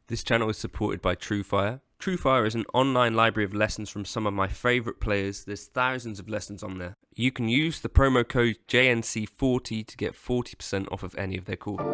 This channel is supported by TrueFire. TrueFire is an online library of lessons from some of my favourite players. There's thousands of lessons on there. You can use the promo code JNC40 to get 40% off of any of their courses.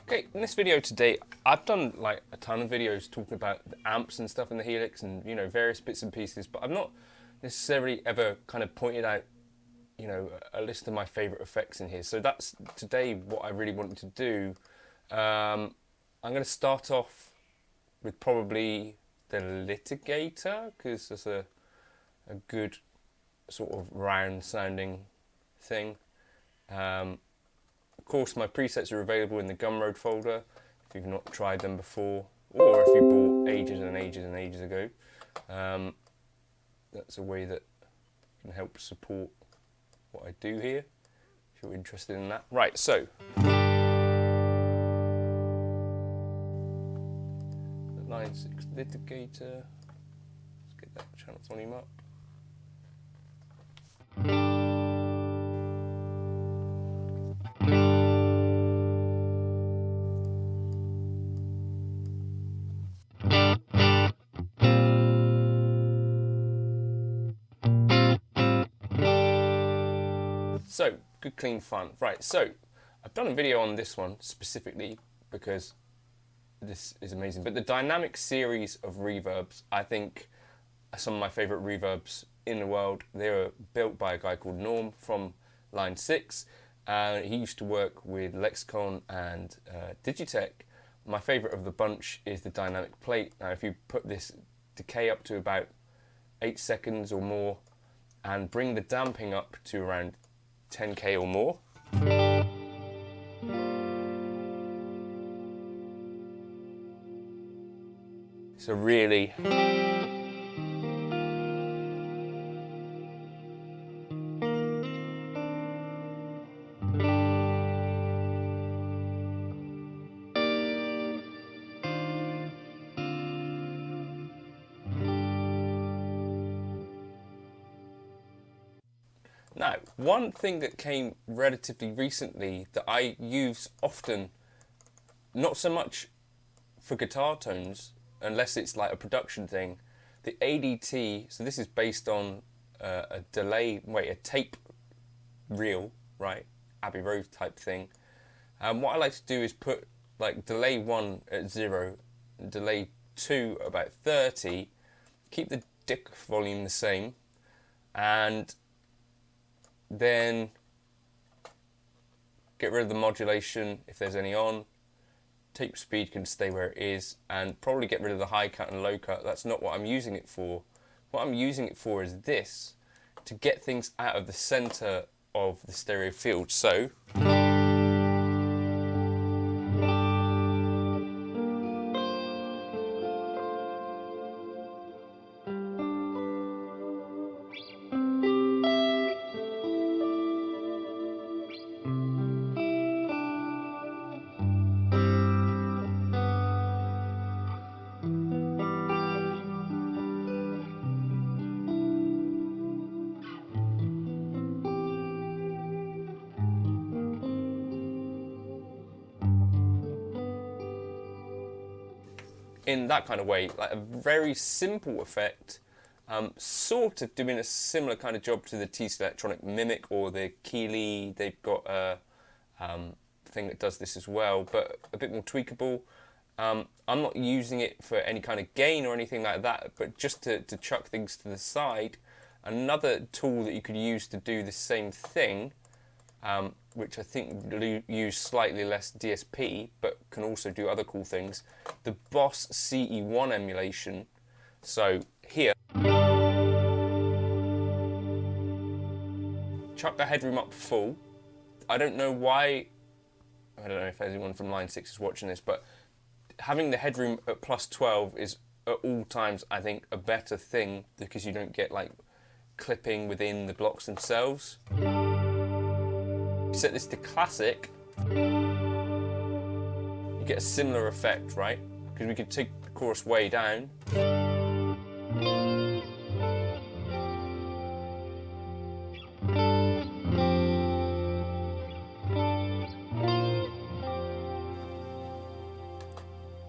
Okay, in this video today, I've done like a ton of videos talking about the amps and stuff in the Helix and, you know, various bits and pieces, but I've not necessarily ever kind of pointed out, you know, a list of my favorite effects in here. So that's today what I really wanted to do. I'm going to start off with probably the litigator, because that's a good sort of round sounding thing. Of course, my presets are available in the Gumroad folder if you've not tried them before, or if you bought ages and ages and ages ago. That's a way that can help support what I do here, if you're interested in that. Right, so line 6 litigator. Let's get that channel volume up. So, good clean fun. Right, so I've done a video on this one specifically because this is amazing. But the dynamic series of reverbs, I think, are some of my favorite reverbs in the world. They were built by a guy called Norm from Line 6. He used to work with Lexicon and Digitech. My favorite of the bunch is the dynamic plate. Now, if you put this decay up to about 8 seconds or more and bring the damping up to around 10k or more, so really Now, one thing that came relatively recently that I use often not so much for guitar tones, unless it's like a production thing. The ADT, so this is based on a tape reel, right? Abbey Road type thing. What I like to do is put like delay 1 at 0, delay 2 about 30, keep the dick volume the same, and then get rid of the modulation if there's any on. Tape speed can stay where it is, and probably get rid of the high cut and low cut. That's not what I'm using it for. What I'm using it for is this, to get things out of the center of the stereo field. So in that kind of way, like a very simple effect, sort of doing a similar kind of job to the TC Electronic Mimic or the Keeley. They've got a thing that does this as well, but a bit more tweakable. I'm not using it for any kind of gain or anything like that, but just to chuck things to the side. Another tool that you could use to do the same thing, which I think would use slightly less DSP, but can also do other cool things. The Boss CE1 emulation. So here, chuck the headroom up full. I don't know why, I don't know if anyone from Line 6 is watching this, but having the headroom at plus 12 is at all times, I think, a better thing, because you don't get like clipping within the blocks themselves. Set this to classic, you get a similar effect, right? Because we could take the chorus way down.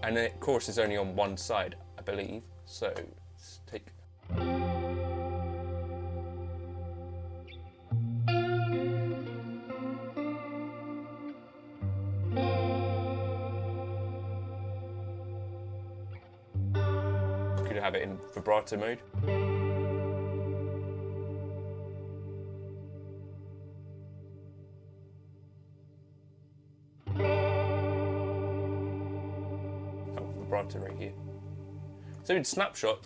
And the chorus is only on one side, I believe. So let's take. Could have it in vibrato mode. Oh, vibrato right here. So in snapshot.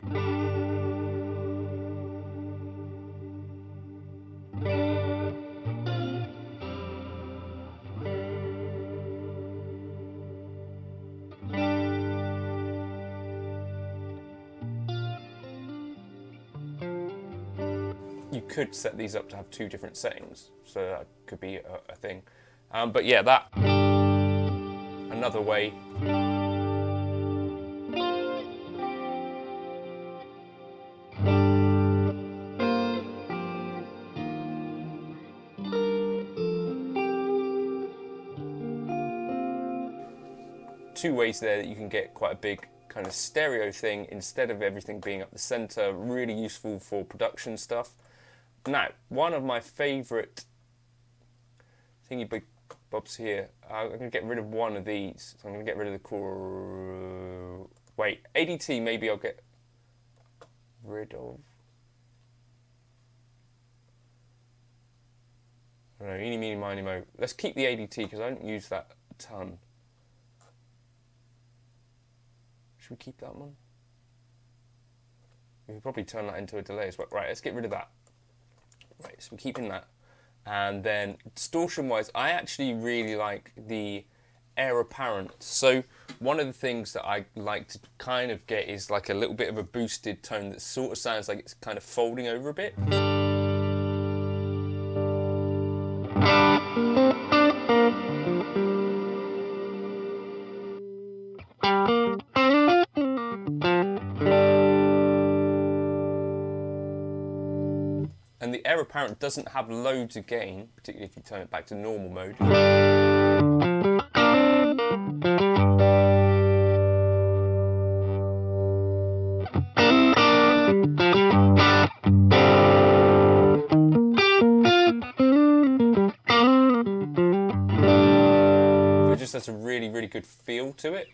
You could set these up to have 2 different settings, so that could be a thing. But yeah, that another way. Two ways there that you can get quite a big kind of stereo thing instead of everything being up the center. Really useful for production stuff. Now, one of my favourite thingy big bobs here, I'm going to get rid of one of these. So I'm going to get rid of the core. Wait, ADT maybe I'll get rid of. I don't know, eeny, meeny, miny, mo. Let's keep the ADT because I don't use that a ton. Should we keep that one? We could probably turn that into a delay as well. Right, let's get rid of that. Right, so we're keeping that. And then distortion-wise, I actually really like the air apparent. So one of the things that I like to kind of get is like a little bit of a boosted tone that sort of sounds like it's kind of folding over a bit. And the air apparent doesn't have loads of gain, particularly if you turn it back to normal mode. has a really, really good feel to it.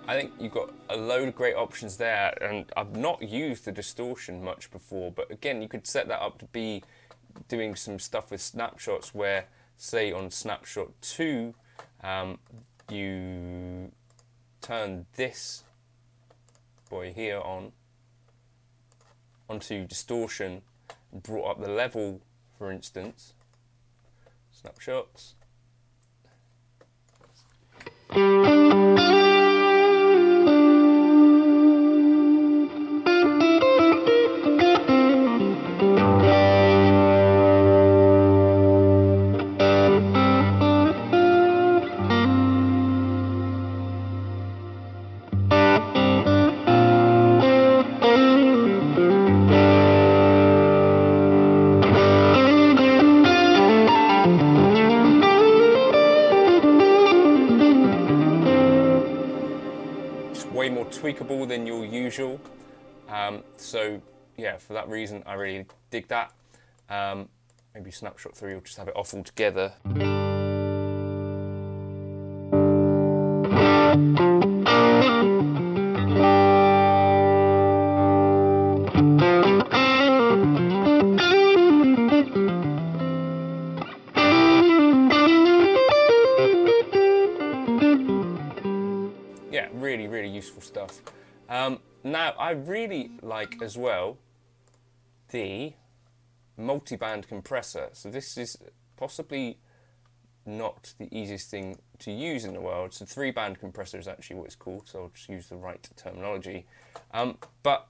I think you've got a load of great options there, and I've not used the distortion much before, but again, you could set that up to be doing some stuff with snapshots where, say on snapshot 2, you turn this boy here onto distortion, brought up the level, for instance, snapshots. Way more tweakable than your usual, so yeah, for that reason I really dig that. Maybe snapshot 3 will just have it off altogether. Yeah, really, really useful stuff. Now, I really like as well the Multiband Compressor. So this is possibly not the easiest thing to use in the world. So 3-band compressor is actually what it's called, so I'll just use the right terminology. But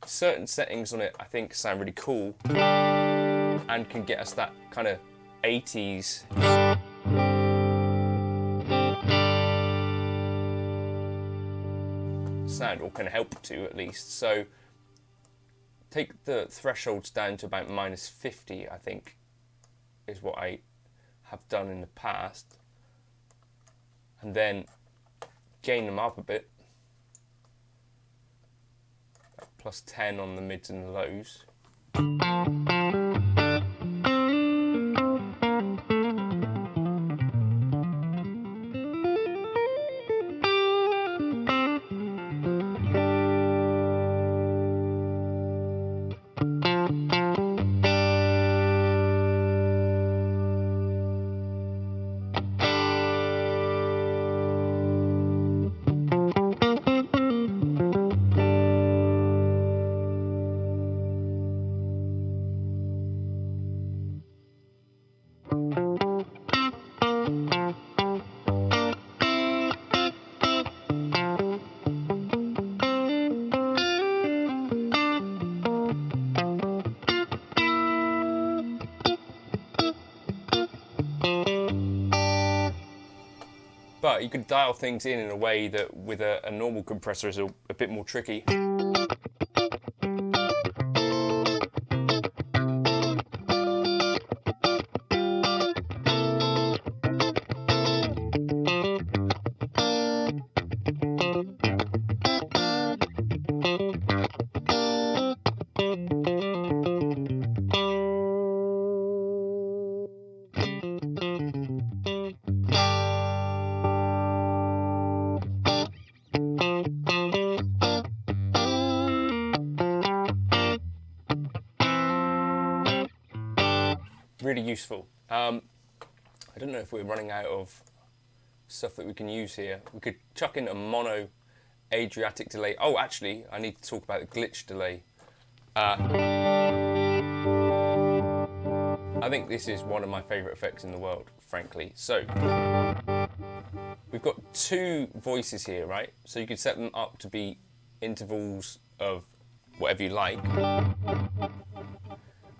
certain settings on it I think sound really cool and can get us that kind of 80s sound, or can help to at least. So take the thresholds down to about -50, I think, is what I have done in the past, and then gain them up a bit, +10 on the mids and the lows. But you could dial things in a way that with a normal compressor is a bit more tricky. really useful. I don't know if we're running out of stuff that we can use here. We could chuck in a mono Adriatic delay. Oh, actually, I need to talk about the glitch delay. I think this is one of my favourite effects in the world, frankly. So, we've got two voices here, right? So you could set them up to be intervals of whatever you like.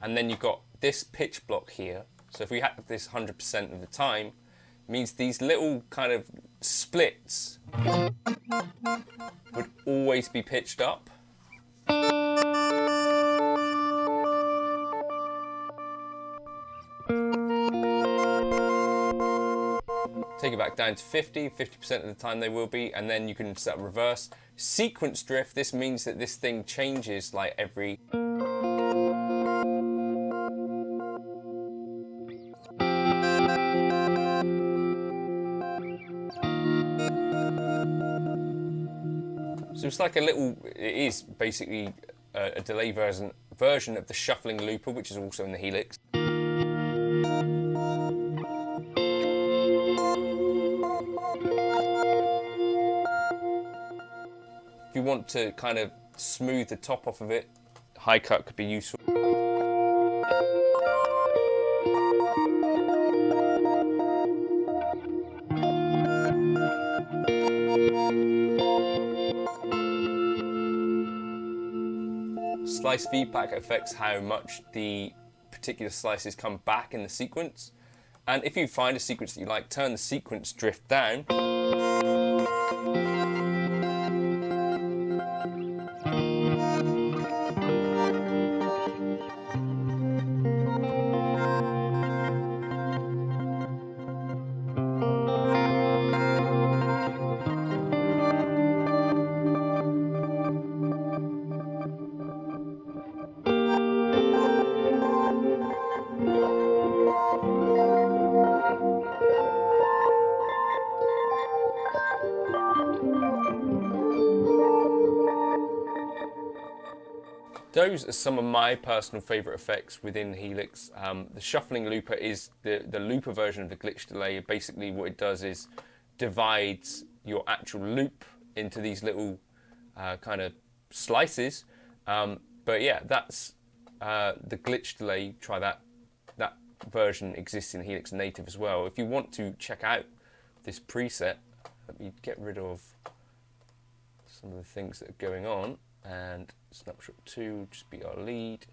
And then you've got this pitch block here. So if we had this 100% of the time, it means these little kind of splits would always be pitched up. Take it back down to 50% of the time they will be, and then you can set reverse. Sequence drift, this means that this thing changes like every... So it's like a little, it is basically a delay version of the shuffling looper, which is also in the Helix. If you want to kind of smooth the top off of it, high cut could be useful. Slice feedback affects how much the particular slices come back in the sequence. And if you find a sequence that you like, turn the sequence drift down. Those are some of my personal favourite effects within Helix. The shuffling looper is the looper version of the glitch delay. Basically what it does is divides your actual loop into these little kind of slices. But yeah, that's the glitch delay. Try that. That version exists in Helix native as well. If you want to check out this preset, let me get rid of some of the things that are going on, and snapshot 2 will just be our lead.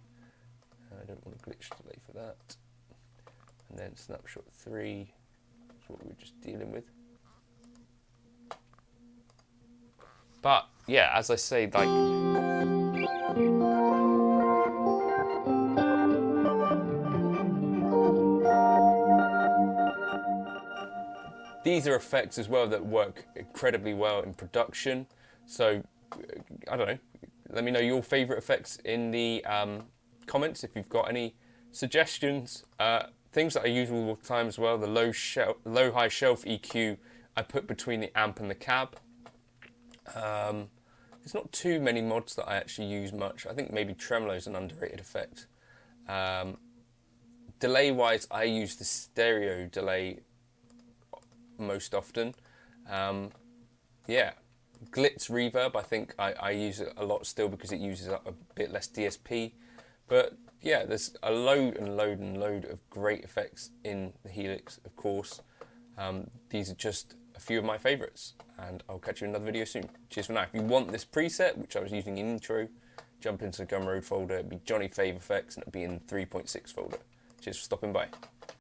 I don't want a glitch delay for that. And then snapshot 3 is what we were just dealing with. But yeah, as I say, like these are effects as well that work incredibly well in production. So I don't know, let me know your favourite effects in the comments if you've got any suggestions. Things that I use all the time as well, the low-high shelf EQ I put between the amp and the cab. There's not too many mods that I actually use much. I think maybe tremolo is an underrated effect. Delay-wise, I use the stereo delay most often. Yeah. Glitz reverb, I think I use it a lot still because it uses up a bit less DSP. But yeah, there's a load of great effects in the Helix, of course. These are just a few of my favourites, and I'll catch you in another video soon. Cheers for now. If you want this preset, which I was using in intro, jump into the Gumroad folder. It'd be Johnny Fave Effects, and it'd be in the 3.6 folder. Cheers for stopping by.